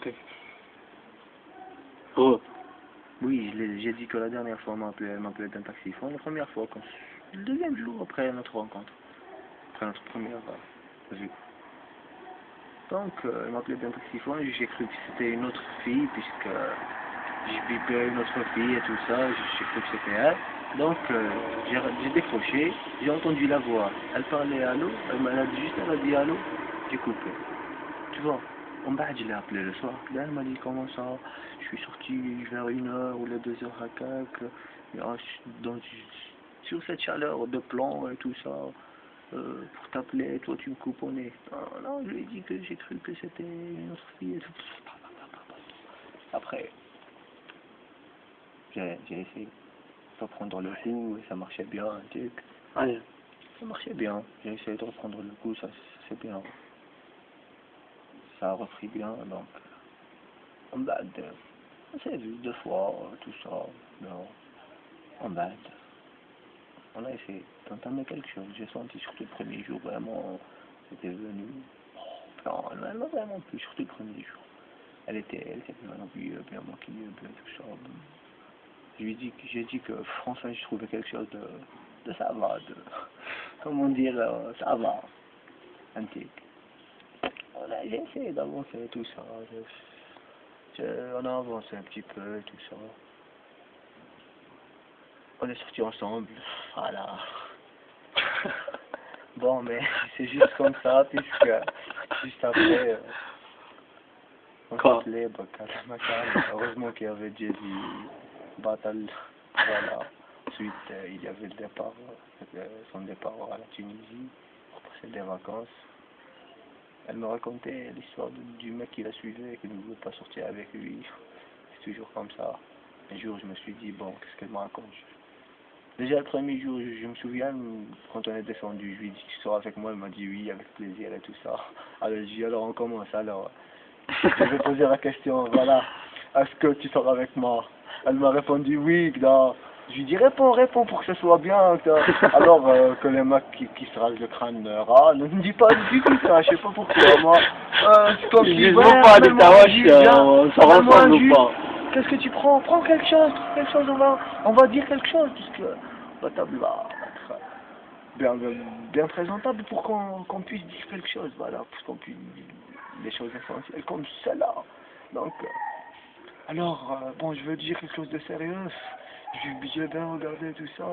Ok. Oh. Oui, j'ai dit que la dernière fois, elle m'appelait d'un taxiphone. La première fois, le deuxième jour après notre rencontre, après notre première vue. Donc, elle m'appelait d'un taxiphone. J'ai cru que c'était une autre fille, puisque j'ai bipé une autre fille et tout ça. J'ai cru que c'était elle. Donc, j'ai décroché. J'ai entendu la voix. Elle parlait allô. Elle a dit allô. J'ai coupé. Tu vois, en bas, je l'ai appelé le soir. Là, elle m'a dit comment ça. Je suis sorti vers 1 heure ou les 2 heures à quelques. Sur cette chaleur de plomb et tout ça, pour t'appeler, toi tu me coupe au nez. Non, non, je lui ai dit que j'ai cru que c'était une autre fille et tout. Après, j'ai essayé de reprendre le coup et ça marchait bien, un truc. Allez. Ça marchait bien. J'ai essayé de reprendre le coup, ça c'est bien. Ça a repris bien, donc on bad. On s'est vu 2 fois, tout ça, non, on bad. On a essayé d'entamer quelque chose. J'ai senti surtout le premier jour, vraiment, c'était venu. Non, elle m'a vraiment plu, surtout le premier jour. Elle était bien habillée, bien maquillée, bien tout ça. J'ai dit que franchement, j'ai trouvé quelque chose de ça va, comment dire, ça va, antique. J'ai essayé d'avancer tout ça. On a avancé un petit peu, tout ça. On est sortis ensemble, voilà. Bon, mais c'est juste comme ça, puisque juste après, on s'appelait Macan. Heureusement qu'il y avait Jay-Z, Battle, voilà. Ensuite, il y avait le départ, son départ à la Tunisie, pour passer des vacances. Elle me racontait l'histoire du mec qui la suivait et qui ne voulait pas sortir avec lui. C'est toujours comme ça. Un jour, je me suis dit, bon, qu'est-ce qu'elle me raconte? Déjà, le premier jour, je me souviens, quand on est descendu, je lui ai dit, tu sors avec moi? Elle m'a dit oui, avec plaisir et tout ça. Alors, je dis, alors on commence, alors. Je vais poser la question, voilà. Est-ce que tu sors avec moi? Elle m'a répondu oui, là. Je lui dis, réponds pour que ce soit bien. Alors, que les mecs qui se rasent le crâne râlent, ne me dis pas du tout ça, je sais pas pourquoi, moi. C'est comme si, pas des tawash, ça ressemble ou pas? Qu'est-ce que tu prends? Prends quelque chose, on va dire quelque chose, puisque la table va être bien présentable pour qu'on puisse dire quelque chose, voilà, pour qu'on puisse dire des choses essentielles comme celle-là. Donc, alors, bon, je veux dire quelque chose de sérieux, je vais bien regarder tout ça.